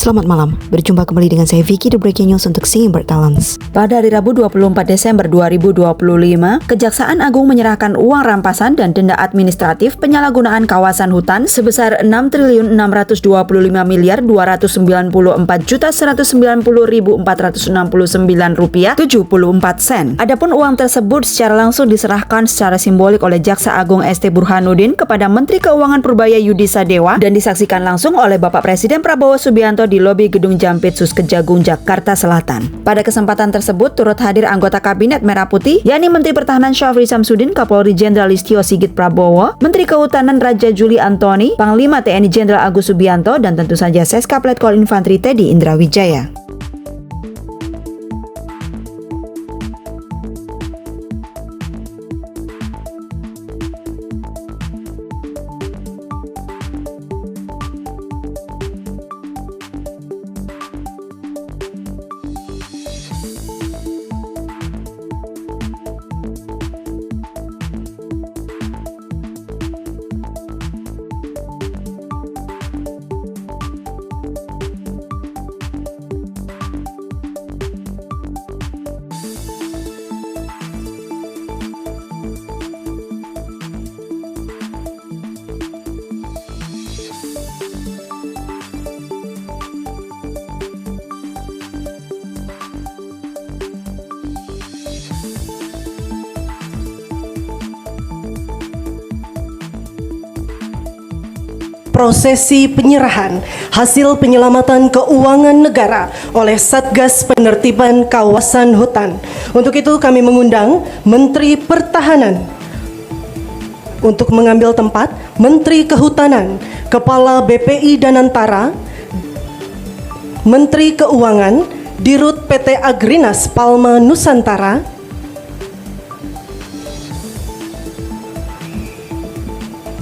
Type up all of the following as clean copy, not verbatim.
Selamat malam, berjumpa kembali dengan saya Vicky The Breaking News untuk Singing Talents. Pada hari Rabu 24 Desember 2025, Kejaksaan Agung menyerahkan uang rampasan dan denda administratif penyalahgunaan kawasan hutan sebesar Rp6.624.294.190.469,74 sen. Adapun uang tersebut secara langsung diserahkan secara simbolik oleh Jaksa Agung ST Burhanuddin kepada Menteri Keuangan Purbaya Yudi Sadewa dan disaksikan langsung oleh Bapak Presiden Prabowo Subianto di lobi Gedung Jampitsus Kejagung, Jakarta Selatan. Pada kesempatan tersebut turut hadir anggota Kabinet Merah Putih, yakni Menteri Pertahanan Syafri Samsudin, Kapolri Jenderal Listio Sigit Prabowo, Menteri Kehutanan Raja Juli Antoni, Panglima TNI Jenderal Agus Subianto, dan tentu saja Seskap Letkol Infantri Teddy Indrawijaya. Prosesi penyerahan hasil penyelamatan keuangan negara oleh Satgas Penertiban Kawasan Hutan. Untuk itu kami mengundang Menteri Pertahanan untuk mengambil tempat, Menteri Kehutanan, Kepala BPI Danantara, Menteri Keuangan, Dirut PT Agrinas Palma Nusantara,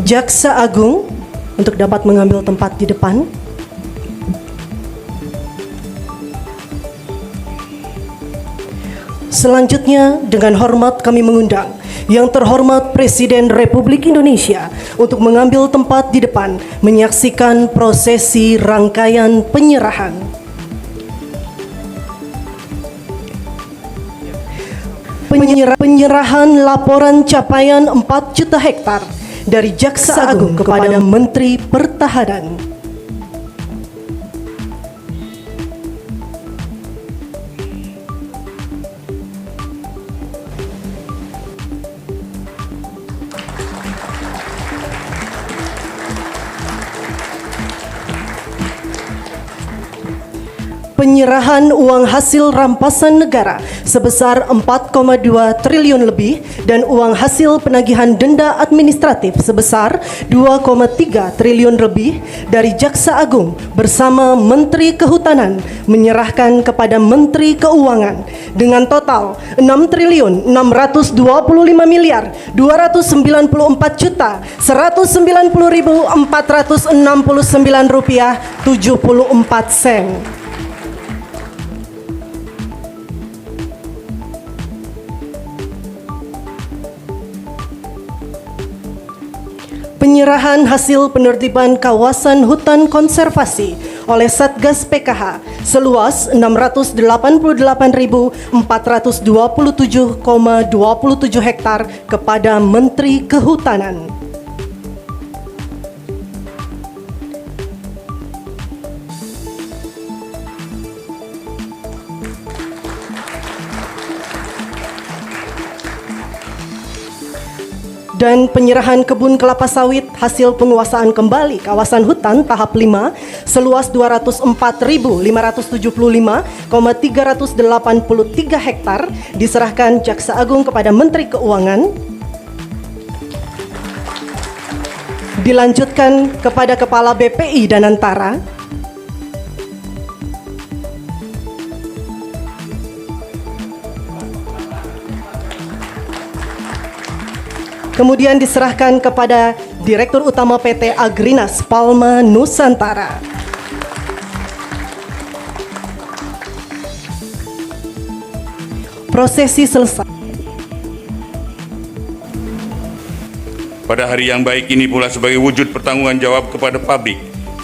Jaksa Agung untuk dapat mengambil tempat di depan. Selanjutnya dengan hormat kami mengundang Yang Terhormat Presiden Republik Indonesia untuk mengambil tempat di depan menyaksikan prosesi rangkaian penyerahan. Penyerahan laporan capaian 4 juta hektar dari Jaksa Agung kepada Menteri Pertahanan. Penyerahan uang hasil rampasan negara sebesar 4,2 triliun lebih dan uang hasil penagihan denda administratif sebesar 2,3 triliun lebih dari Jaksa Agung bersama Menteri Kehutanan menyerahkan kepada Menteri Keuangan dengan total 6.625.294.190.469,74 rupiah 74 sen. Penyerahan hasil penertiban kawasan hutan konservasi oleh Satgas PKH seluas 688.427,27 hektar kepada Menteri Kehutanan. Dan penyerahan kebun kelapa sawit hasil penguasaan kembali kawasan hutan tahap 5 seluas 204.575,383 hektar diserahkan Jaksa Agung kepada Menteri Keuangan. Dilanjutkan kepada Kepala BPI Danantara. Kemudian diserahkan kepada Direktur Utama PT Agrinas Palma Nusantara. Prosesi selesai. Pada hari yang baik ini pula sebagai wujud pertanggungan jawab kepada publik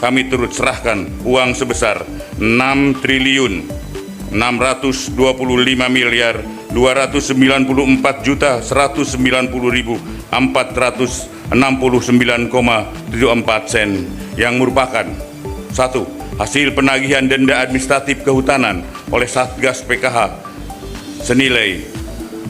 kami turut serahkan uang sebesar 6.255.299.469,74 sen yang merupakan: 1. Hasil penagihan denda administratif kehutanan oleh Satgas PKH senilai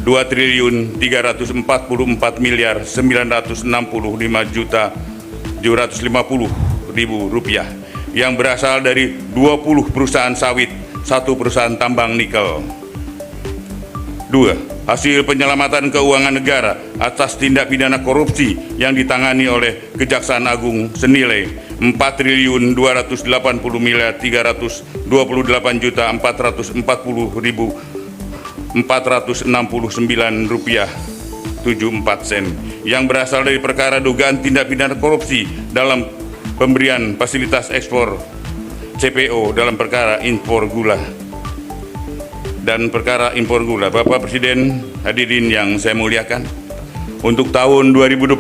Rp2.345.950.750.000 yang berasal dari 20 perusahaan sawit, 1 perusahaan tambang nikel. 2. Hasil penyelamatan keuangan negara atas tindak pidana korupsi yang ditangani oleh Kejaksaan Agung senilai Rp4.284.369.469,74 yang berasal dari perkara dugaan tindak pidana korupsi dalam pemberian fasilitas ekspor CPO dalam perkara impor gula dan perkara impor gula. Bapak Presiden, hadirin yang saya muliakan, untuk tahun 2026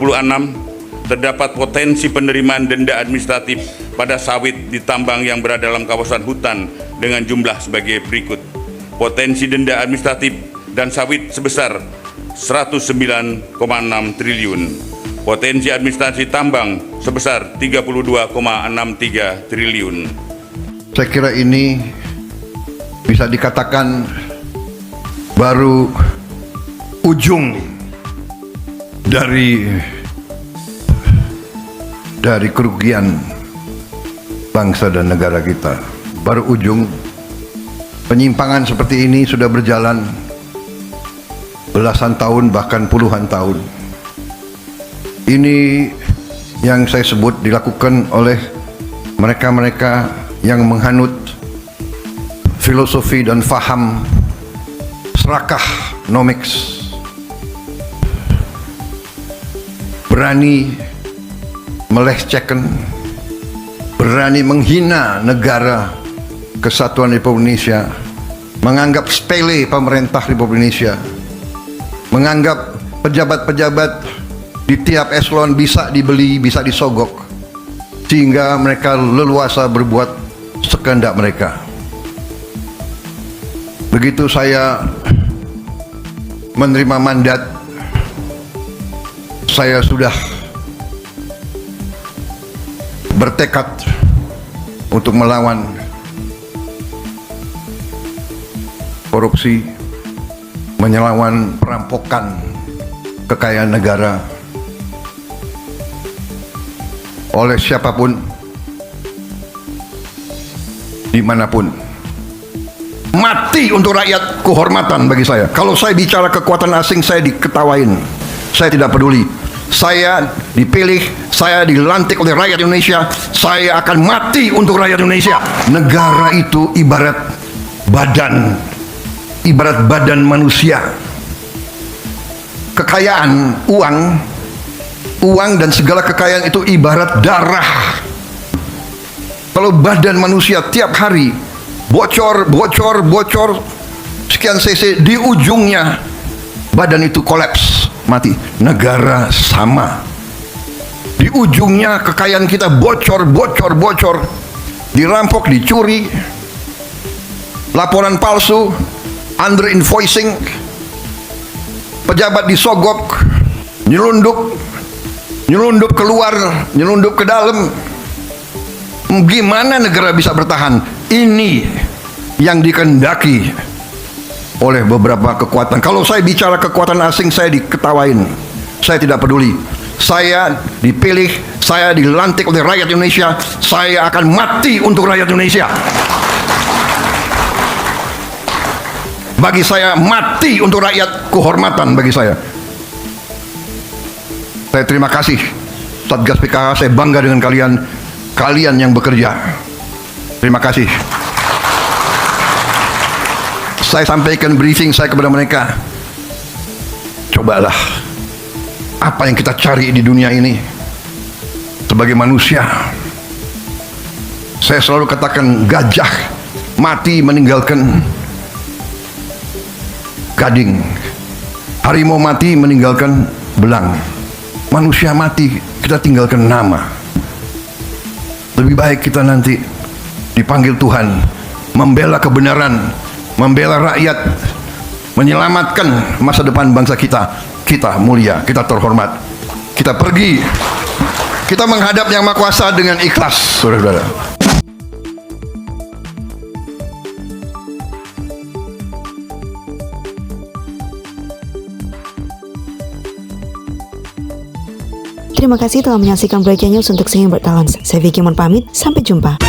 terdapat potensi penerimaan denda administratif pada sawit di tambang yang berada dalam kawasan hutan dengan jumlah sebagai berikut. Potensi denda administratif dan sawit sebesar 109,6 triliun. Potensi administrasi tambang sebesar 32,63 triliun. Saya kira ini bisa dikatakan baru ujung dari kerugian bangsa dan negara kita. Baru ujung. Penyimpangan seperti ini sudah berjalan belasan tahun, bahkan puluhan tahun. Ini yang saya sebut dilakukan oleh mereka-mereka yang menghanut filosofi dan faham serakah nomics, berani melecehkan, berani menghina negara kesatuan Republik Indonesia, menganggap sepele pemerintah Republik Indonesia, menganggap pejabat-pejabat di tiap eselon bisa dibeli, bisa disogok, sehingga mereka leluasa berbuat sekehendak mereka. Begitu saya menerima mandat, saya sudah bertekad untuk melawan korupsi, melawan perampokan kekayaan negara oleh siapapun, dimanapun. Mati untuk rakyat, kehormatan bagi saya. Kalau saya bicara kekuatan asing, saya diketawain. Saya tidak peduli. Saya dipilih, saya dilantik oleh rakyat Indonesia. Saya akan mati untuk rakyat Indonesia. Negara itu ibarat badan manusia. Kekayaan, uang dan segala kekayaan itu ibarat darah. Kalau badan manusia tiap hari bocor sekian cc, di ujungnya badan itu kolaps, mati. Negara sama, di ujungnya kekayaan kita bocor, dirampok, dicuri, laporan palsu, under invoicing, pejabat disogok, nyelundup keluar, nyelundup ke dalam. Gimana negara bisa bertahan? Ini yang dikehendaki oleh beberapa kekuatan. Kalau saya bicara kekuatan asing, saya diketawain. Saya tidak peduli. Saya dipilih, saya dilantik oleh rakyat Indonesia. Saya akan mati untuk rakyat Indonesia. Bagi saya, mati untuk rakyat, kehormatan bagi saya. Saya terima kasih Satgas PKH, saya bangga dengan kalian yang bekerja. Terima kasih. Saya sampaikan briefing saya kepada mereka. Cobalah, apa yang kita cari di dunia ini sebagai manusia. Saya selalu katakan, gajah mati meninggalkan gading, harimau mati meninggalkan belang, manusia mati kita tinggalkan nama. Lebih baik kita nanti dipanggil Tuhan, membela kebenaran, membela rakyat, menyelamatkan masa depan bangsa kita. Kita mulia, kita terhormat. Kita pergi, kita menghadap Yang Maha Kuasa dengan ikhlas, saudara-saudara. Terima kasih telah menyaksikan Breaking News untuk Sumber Talents. Saya Vicky mohon pamit, sampai jumpa.